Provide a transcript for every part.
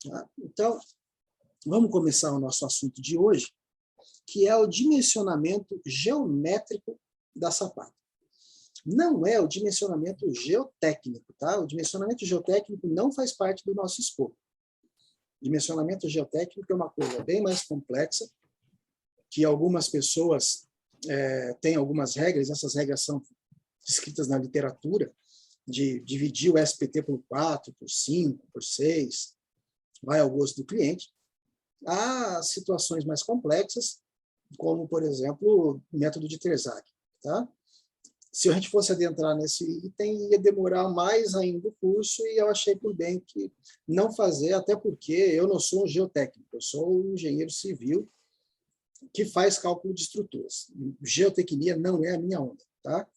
Tá? Então, vamos começar o nosso assunto de hoje, que é o dimensionamento geométrico da sapata. Não é o dimensionamento geotécnico, tá? O dimensionamento geotécnico não faz parte do nosso escopo. O dimensionamento geotécnico é uma coisa bem mais complexa, que algumas pessoas têm algumas regras, essas regras são descritas na literatura, de dividir o SPT por 4, por 5, por 6, vai ao gosto do cliente. Há situações mais complexas, como, por exemplo, o método de Terzagh. Tá? Se a gente fosse adentrar nesse item, ia demorar mais ainda o curso, e eu achei por bem que não fazer, até porque eu não sou um geotécnico, eu sou um engenheiro civil que faz cálculo de estruturas. Geotecnia não é a minha onda. Tá?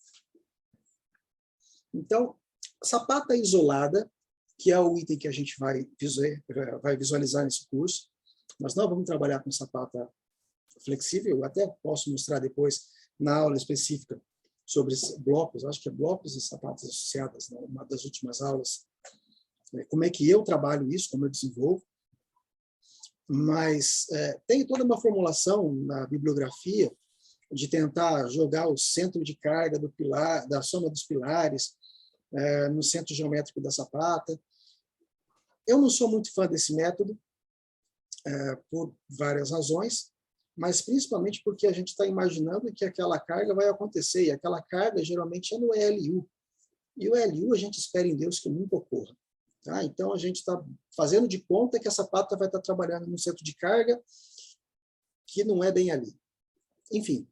Então, sapata isolada, que é o item que a gente vai visualizar nesse curso. Nós não vamos trabalhar com sapata flexível, eu até posso mostrar depois na aula específica sobre blocos, acho que é blocos e sapatas associadas, né? Uma das últimas aulas, como é que eu trabalho isso, como eu desenvolvo. Mas tem toda uma formulação na bibliografia de tentar jogar o centro de carga do pilar, da soma dos pilares, no centro geométrico da sapata. Eu não sou muito fã desse método, por várias razões, mas principalmente porque a gente está imaginando que aquela carga vai acontecer, e aquela carga geralmente é no LU. E o LU a gente espera em Deus que nunca ocorra. Tá? Então a gente está fazendo de conta que a sapata vai estar trabalhando num centro de carga que não é bem ali. Enfim,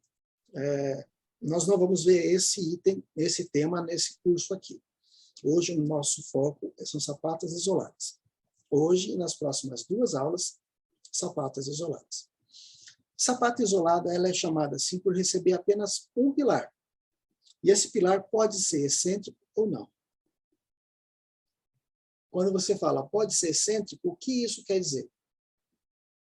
nós não vamos ver esse tema nesse curso aqui. Hoje o nosso foco são sapatas isoladas. Hoje, e nas próximas 2 aulas, sapatas isoladas. Sapata isolada ela é chamada assim por receber apenas um pilar. E esse pilar pode ser excêntrico ou não. Quando você fala pode ser excêntrico, o que isso quer dizer?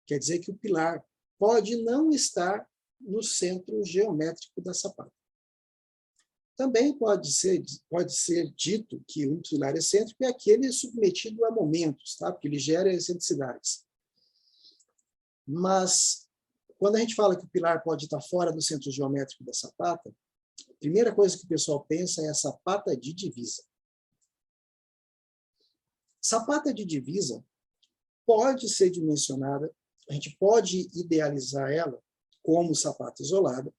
Quer dizer que o pilar pode não estar no centro geométrico da sapata. Também pode ser dito que um pilar excêntrico é aquele submetido a momentos, tá? Porque ele gera excentricidades. Mas, quando a gente fala que o pilar pode estar fora do centro geométrico da sapata, a primeira coisa que o pessoal pensa é a sapata de divisa. Sapata de divisa pode ser dimensionada, a gente pode idealizar ela como sapata isolada,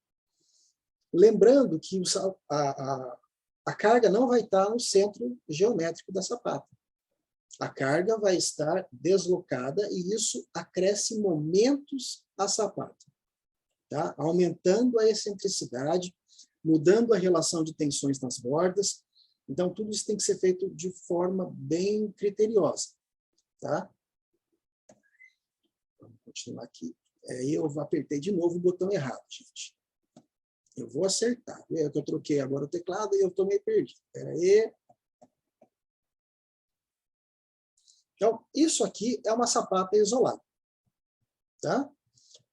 lembrando que a carga não vai estar no centro geométrico da sapata. A carga vai estar deslocada e isso acresce momentos à sapata, tá? Aumentando a excentricidade, mudando a relação de tensões nas bordas. Então, tudo isso tem que ser feito de forma bem criteriosa. Tá? Vamos continuar aqui. Eu apertei de novo o botão errado, gente. Eu vou acertar. Eu troquei agora o teclado e eu estou meio perdido. Espera aí. Então, isso aqui é uma sapata isolada. Tá?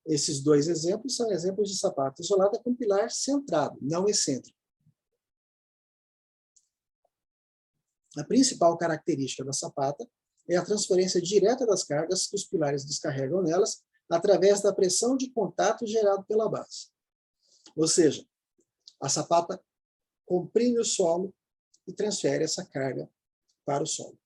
Esses 2 exemplos são exemplos de sapata isolada com pilar centrado, não excêntrico. A principal característica da sapata é a transferência direta das cargas que os pilares descarregam nelas através da pressão de contato gerado pela base. Ou seja, a sapata comprime o solo e transfere essa carga para o solo.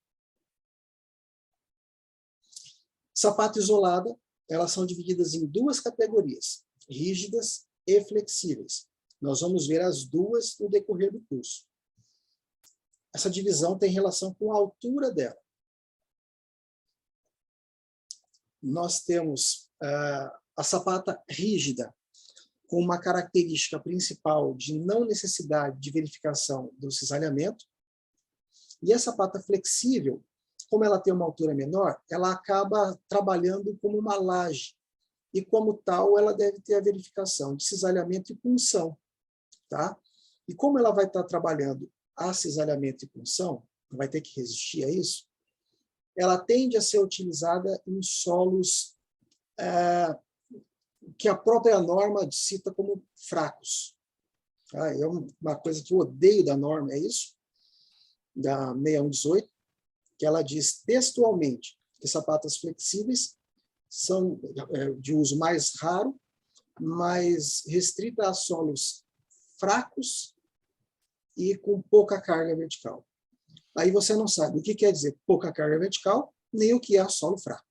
Sapata isolada, elas são divididas em 2 categorias, rígidas e flexíveis. Nós vamos ver as 2 no decorrer do curso. Essa divisão tem relação com a altura dela. Nós temos a sapata rígida, com uma característica principal de não necessidade de verificação do cisalhamento. E a sapata flexível, como ela tem uma altura menor, ela acaba trabalhando como uma laje. E, como tal, ela deve ter a verificação de cisalhamento e punção. Tá? E como ela vai estar trabalhando a cisalhamento e punção, vai ter que resistir a isso, ela tende a ser utilizada em solos que a própria norma cita como fracos. Tá? É uma coisa que eu odeio da norma, é isso, da 6118, que ela diz textualmente, que sapatas flexíveis são de uso mais raro, mais restrita a solos fracos e com pouca carga vertical. Aí você não sabe o que quer dizer pouca carga vertical, nem o que é solo fraco.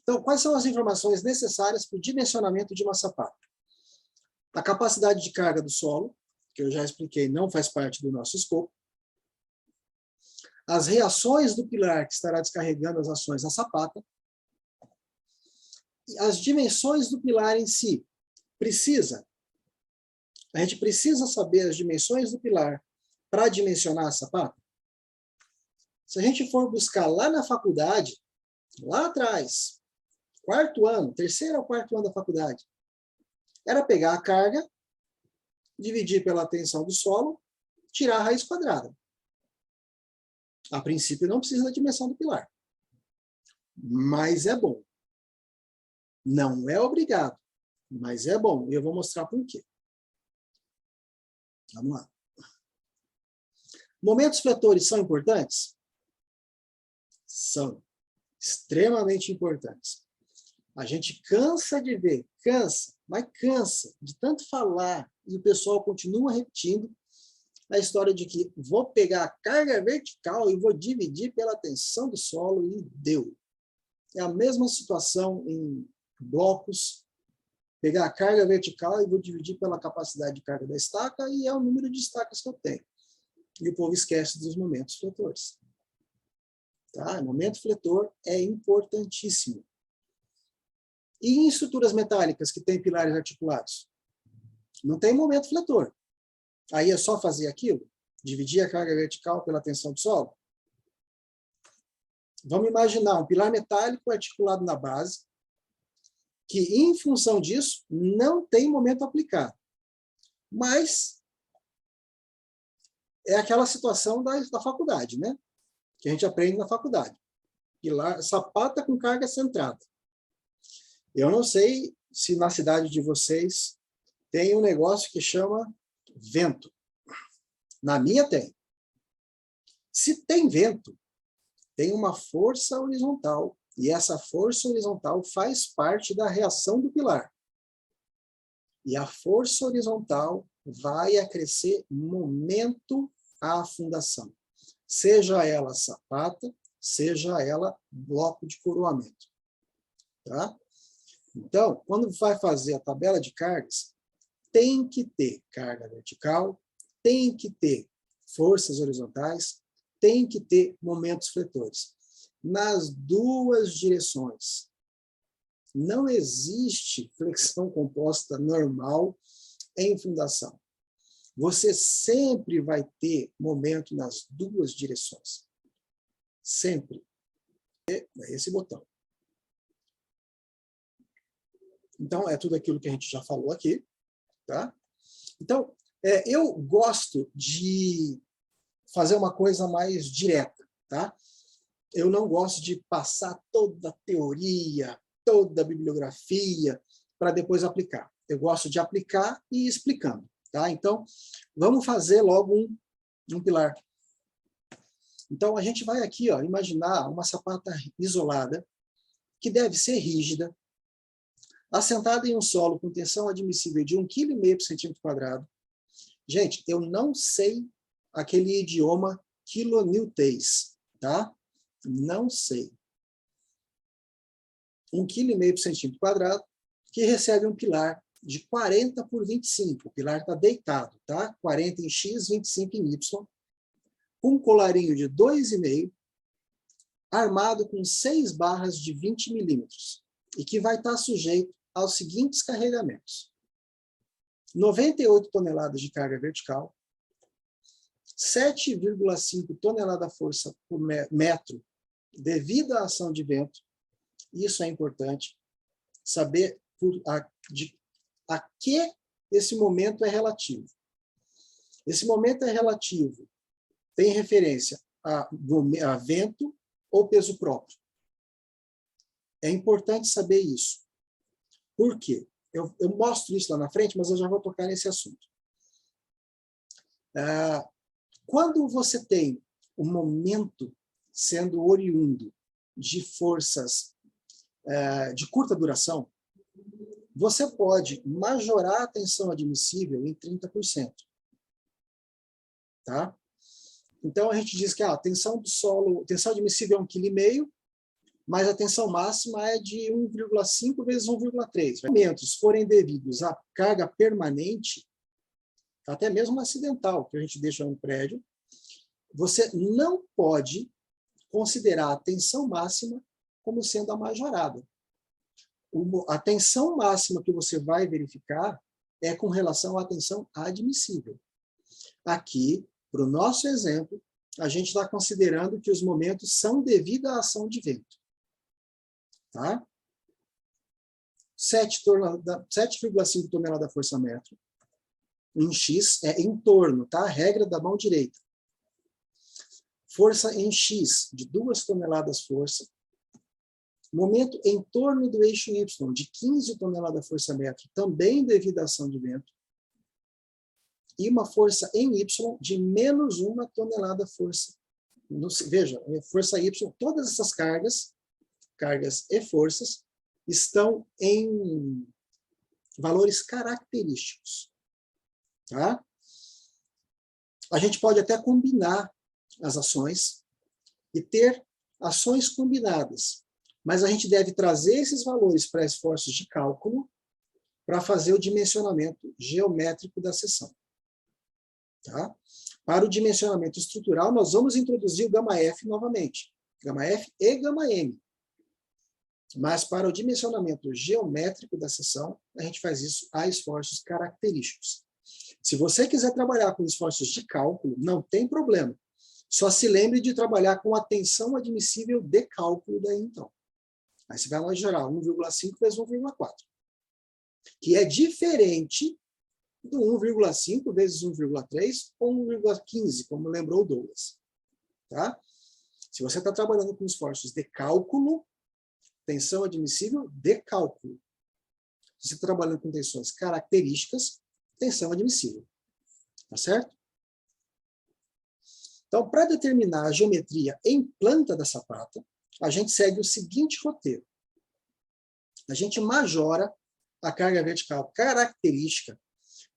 Então, quais são as informações necessárias para o dimensionamento de uma sapata? A capacidade de carga do solo, que eu já expliquei, não faz parte do nosso escopo. As reações do pilar que estará descarregando as ações na sapata. E as dimensões do pilar em si. A gente precisa saber as dimensões do pilar para dimensionar a sapata? Se a gente for buscar lá na faculdade, lá atrás, quarto ano, terceiro ou quarto ano da faculdade, era pegar a carga, dividir pela tensão do solo, tirar a raiz quadrada. A princípio não precisa da dimensão do pilar. Mas é bom. Não é obrigado, mas é bom. E eu vou mostrar por quê. Vamos lá. Momentos fletores são importantes? São extremamente importantes. A gente cansa de ver, mas cansa de tanto falar, e o pessoal continua repetindo a história de que vou pegar a carga vertical e vou dividir pela tensão do solo e deu. É a mesma situação em blocos, pegar a carga vertical e vou dividir pela capacidade de carga da estaca e é o número de estacas que eu tenho. E o povo esquece dos momentos fletores. Tá? O momento fletor é importantíssimo. E em estruturas metálicas que têm pilares articulados? Não tem momento fletor. Aí é só fazer aquilo? Dividir a carga vertical pela tensão do solo? Vamos imaginar um pilar metálico articulado na base, que, em função disso, não tem momento aplicado. Mas é aquela situação da faculdade, né? Que a gente aprende na faculdade. Pilar, sapata com carga centrada. Eu não sei se na cidade de vocês tem um negócio que chama vento. Na minha tem. Se tem vento, tem uma força horizontal, e essa força horizontal faz parte da reação do pilar. E a força horizontal vai acrescer momento à fundação. Seja ela sapata, seja ela bloco de coroamento. Tá? Então, quando vai fazer a tabela de cargas, tem que ter carga vertical, tem que ter forças horizontais, tem que ter momentos fletores. Nas duas direções. Não existe flexão composta normal em fundação. Você sempre vai ter momento nas duas direções. Sempre. É esse botão. Então, é tudo aquilo que a gente já falou aqui. Tá? Então, eu gosto de fazer uma coisa mais direta. Tá? Eu não gosto de passar toda a teoria, toda a bibliografia, para depois aplicar. Eu gosto de aplicar e ir explicando. Tá? Então, vamos fazer logo um pilar. Então, a gente vai aqui imaginar uma sapata isolada, que deve ser rígida, assentada em um solo com tensão admissível de 1,5 kg por centímetro quadrado. Gente, eu não sei aquele idioma quilonewtês, tá? Não sei. 1,5 kg por centímetro quadrado, que recebe um pilar de 40 por 25. O pilar está deitado, tá? 40 em X, 25 em Y. Um colarinho de 2,5, armado com 6 barras de 20 milímetros, e que vai estar sujeito aos seguintes carregamentos. 98 toneladas de carga vertical, 7,5 toneladas força por metro devido à ação de vento. Isso é importante, saber a que esse momento é relativo. Esse momento é relativo, tem referência a vento ou peso próprio. É importante saber isso. Por quê? Eu mostro isso lá na frente, mas eu já vou tocar nesse assunto. Quando você tem um momento sendo oriundo de forças de curta duração, você pode majorar a tensão admissível em 30%. Tá? Então, a gente diz que a tensão do solo, tensão admissível é 1,5 kg, mas a tensão máxima é de 1,5 vezes 1,3. Se os forem devidos à carga permanente, até mesmo acidental, que a gente deixa no prédio, você não pode considerar a tensão máxima como sendo a majorada. A tensão máxima que você vai verificar é com relação à tensão admissível. Aqui, para o nosso exemplo, a gente está considerando que os momentos são devido à ação de vento. Tá? 7,5 toneladas força-metro. Em X é em torno, tá? Regra da mão direita. Força em X, de 2 toneladas força. Momento em torno do eixo Y, de 15 toneladas força-metro, também devido à ação de vento. E uma força em Y de menos 1 tonelada força. Veja, força Y, todas essas cargas e forças, estão em valores característicos. Tá? A gente pode até combinar as ações e ter ações combinadas, mas a gente deve trazer esses valores para esforços de cálculo para fazer o dimensionamento geométrico da seção. Tá? Para o dimensionamento estrutural, nós vamos introduzir o γF novamente, γF e γM. Mas para o dimensionamento geométrico da seção, a gente faz isso a esforços característicos. Se você quiser trabalhar com esforços de cálculo, não tem problema. Só se lembre de trabalhar com a tensão admissível de cálculo daí então. Aí você vai lá gerar 1,5 vezes 1,4, que é diferente do 1,5 vezes 1,3 ou 1,15, como lembrou o Douglas. Tá? Se você está trabalhando com esforços de cálculo, tensão admissível de cálculo. Se você está trabalhando com tensões características, tensão admissível. Tá certo? Então, para determinar a geometria em planta da sapata, a gente segue o seguinte roteiro. A gente majora a carga vertical característica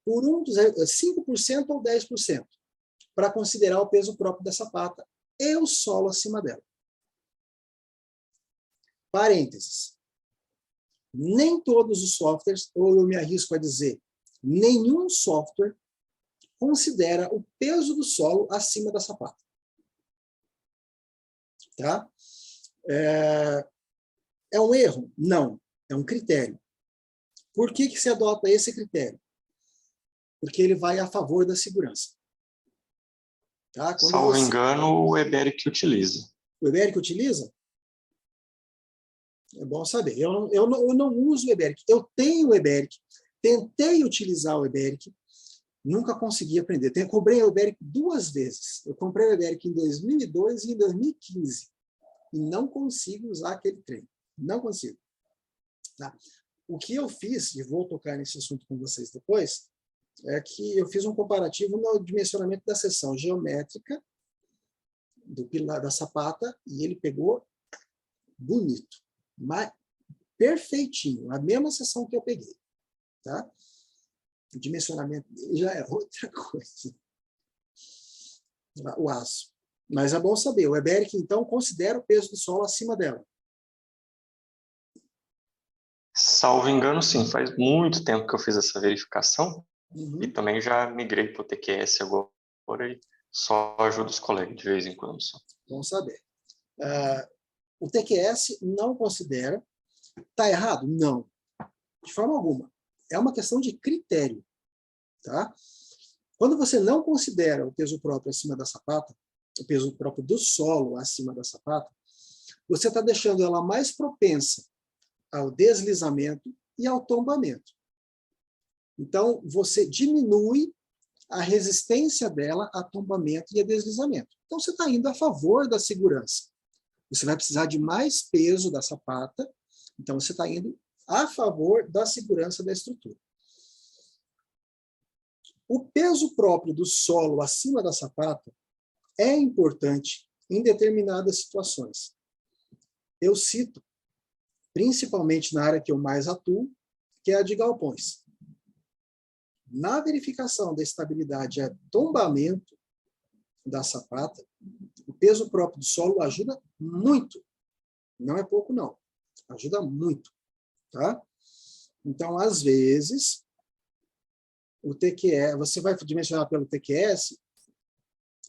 por 5% ou 10%, para considerar o peso próprio da sapata e o solo acima dela. Parênteses. Nem todos os softwares, ou eu me arrisco a dizer, nenhum software considera o peso do solo acima da sapata. Tá? É um erro? Não. É um critério. Por que se adota esse critério? Porque ele vai a favor da segurança. Tá? Salvo engano, o Eberic utiliza. O Eberic utiliza? É bom saber. Eu não uso o Eberic. Eu tenho o Eberic. Tentei utilizar o Eberic. Nunca consegui aprender. Comprei o Eberic 2 vezes. Eu comprei o Eberic em 2002 e em 2015. E não consigo usar aquele trem. Não consigo. Tá? O que eu fiz, e vou tocar nesse assunto com vocês depois, é que eu fiz um comparativo no dimensionamento da seção geométrica do pilar da sapata, e ele pegou bonito, mas perfeitinho, a mesma seção que eu peguei. Tá? O dimensionamento já é outra coisa. O aço. Mas é bom saber, o Eberic, então, considera o peso do solo acima dela. Salvo engano, sim. Faz muito tempo que eu fiz essa verificação. E também já migrei para o TQS agora e só ajudo os colegas de vez em quando. Só. Bom saber. O TQS não considera. Está errado? Não. De forma alguma. É uma questão de critério. Tá? Quando você não considera o peso próprio acima da sapata, o peso próprio do solo acima da sapata, você está deixando ela mais propensa ao deslizamento e ao tombamento. Então, você diminui a resistência dela a tombamento e a deslizamento. Então, você está indo a favor da segurança. Você vai precisar de mais peso da sapata, então você está indo a favor da segurança da estrutura. O peso próprio do solo acima da sapata é importante em determinadas situações. eu cito, principalmente na área que eu mais atuo, que é a de galpões. Na verificação da estabilidade e tombamento da sapata, o peso próprio do solo ajuda muito. Não é pouco, não. Ajuda muito. Tá? Então, às vezes, o TQS, você vai dimensionar pelo TQS,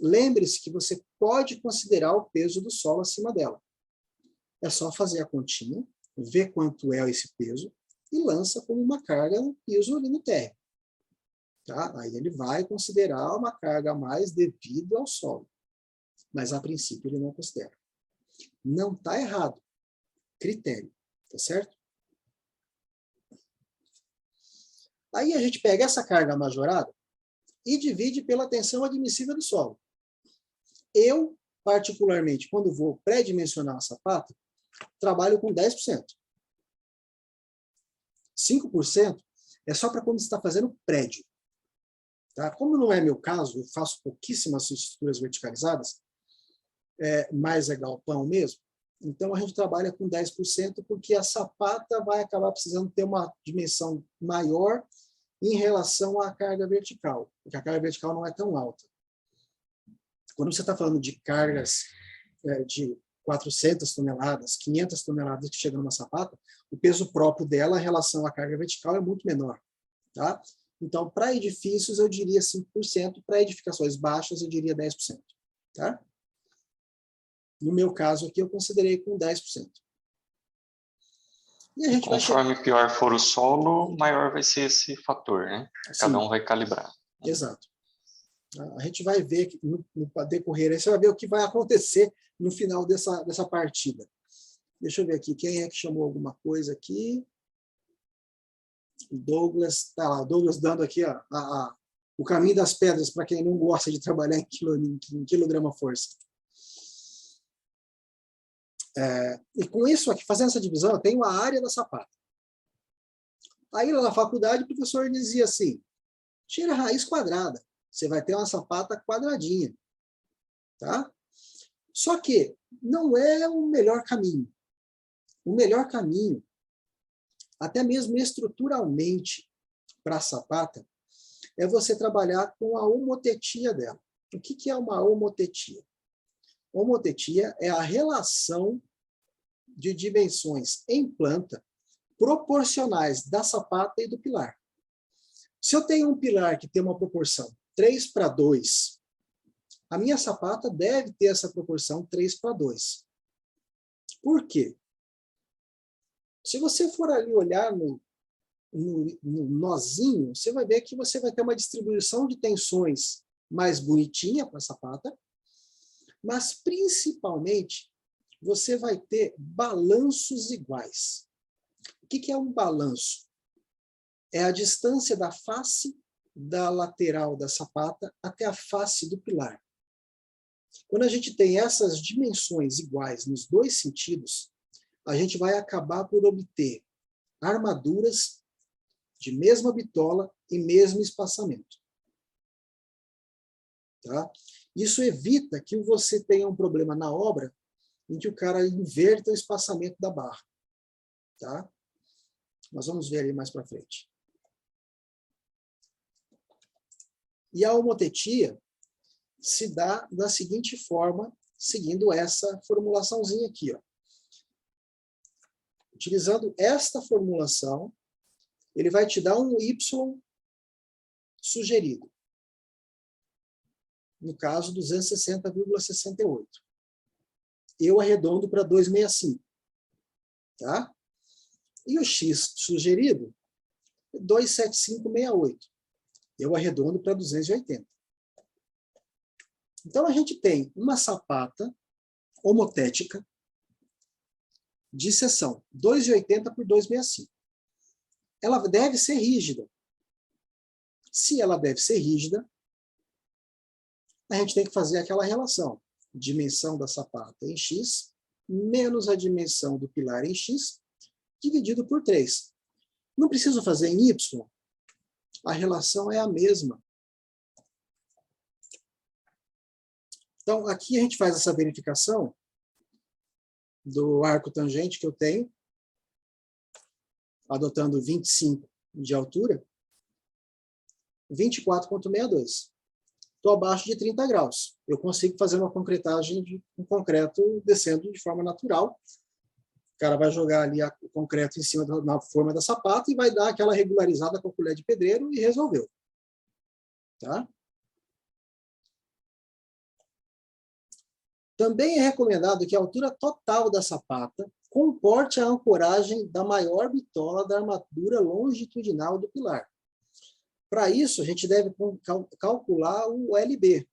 lembre-se que você pode considerar o peso do solo acima dela. É só fazer a continha, ver quanto é esse peso e lança como uma carga no piso ali no térreo. Tá? Aí ele vai considerar uma carga a mais devido ao solo. Mas, a princípio, ele não considera. Não está errado. Critério. Tá certo? Aí a gente pega essa carga majorada e divide pela tensão admissível do solo. Eu, particularmente, quando vou pré-dimensionar a sapata, trabalho com 10%. 5% é só para quando você está fazendo prédio. Tá? Como não é meu caso, eu faço pouquíssimas estruturas verticalizadas, mais é galpão mesmo, então a gente trabalha com 10% porque a sapata vai acabar precisando ter uma dimensão maior em relação à carga vertical, porque a carga vertical não é tão alta. Quando você está falando de cargas de 400 toneladas, 500 toneladas que chegam numa sapata, o peso próprio dela em relação à carga vertical é muito menor. Tá? Então, para edifícios, eu diria 5%, para edificações baixas, eu diria 10%. Tá? No meu caso aqui, eu considerei com 10%. E a gente conforme pior for o solo, maior vai ser esse fator, né? Cada um vai calibrar. Exato. A gente vai ver no decorrer, aí você vai ver o que vai acontecer no final dessa partida. Deixa eu ver aqui, quem é que chamou alguma coisa aqui? O Douglas, tá lá, o Douglas dando aqui o caminho das pedras para quem não gosta de trabalhar em quilograma-força. E com isso aqui, fazendo essa divisão, eu tenho a área da sapata. Aí na faculdade o professor dizia assim, tira a raiz quadrada, você vai ter uma sapata quadradinha. Tá? Só que não é o melhor caminho. O melhor caminho, até mesmo estruturalmente, para a sapata, é você trabalhar com a homotetia dela. O que é uma homotetia? Homotetia é a relação de dimensões em planta proporcionais da sapata e do pilar. Se eu tenho um pilar que tem uma proporção 3:2, a minha sapata deve ter essa proporção 3:2. Por quê? Se você for ali olhar no nozinho, você vai ver que você vai ter uma distribuição de tensões mais bonitinha para a sapata, mas principalmente você vai ter balanços iguais. O que é um balanço? É a distância da face da lateral da sapata até a face do pilar. Quando a gente tem essas dimensões iguais nos dois sentidos, a gente vai acabar por obter armaduras de mesma bitola e mesmo espaçamento. Tá? Isso evita que você tenha um problema na obra em que o cara inverta o espaçamento da barra. Tá? Nós vamos ver ali mais para frente. E a homotetia se dá da seguinte forma, seguindo essa formulaçãozinha aqui. Ó. Utilizando esta formulação, ele vai te dar um Y sugerido. No caso, 260,68. Eu arredondo para 265. Tá? E o X sugerido, 275,68. Eu arredondo para 280. Então, a gente tem uma sapata homotética de seção 2,80 por 2,65. Ela deve ser rígida. Se ela deve ser rígida, a gente tem que fazer aquela relação. Dimensão da sapata em X, menos a dimensão do pilar em X, dividido por 3. Não preciso fazer em Y. A relação é a mesma. Então, aqui a gente faz essa verificação do arco tangente que eu tenho, adotando 25 de altura, 24,62. Estou abaixo de 30 graus. Eu consigo fazer uma concretagem de um concreto descendo de forma natural. O cara vai jogar ali o concreto em cima na forma da sapata e vai dar aquela regularizada com a colher de pedreiro e resolveu. Tá? Também é recomendado que a altura total da sapata comporte a ancoragem da maior bitola da armadura longitudinal do pilar. Para isso, a gente deve calcular o LB.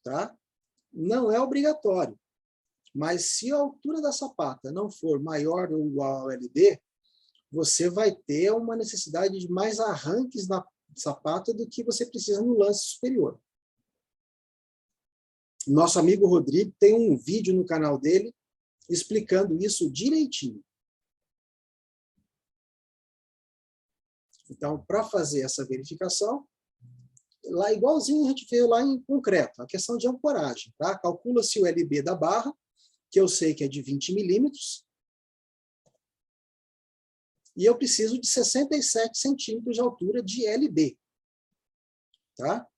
Tá? Não é obrigatório, mas se a altura da sapata não for maior ou igual ao LB, você vai ter uma necessidade de mais arranques na sapata do que você precisa no lance superior. Nosso amigo Rodrigo tem um vídeo no canal dele explicando isso direitinho. Então, para fazer essa verificação, lá igualzinho a gente fez lá em concreto, a questão de ancoragem. Tá? Calcula-se o LB da barra, que eu sei que é de 20 milímetros, e eu preciso de 67 centímetros de altura de LB. Tá?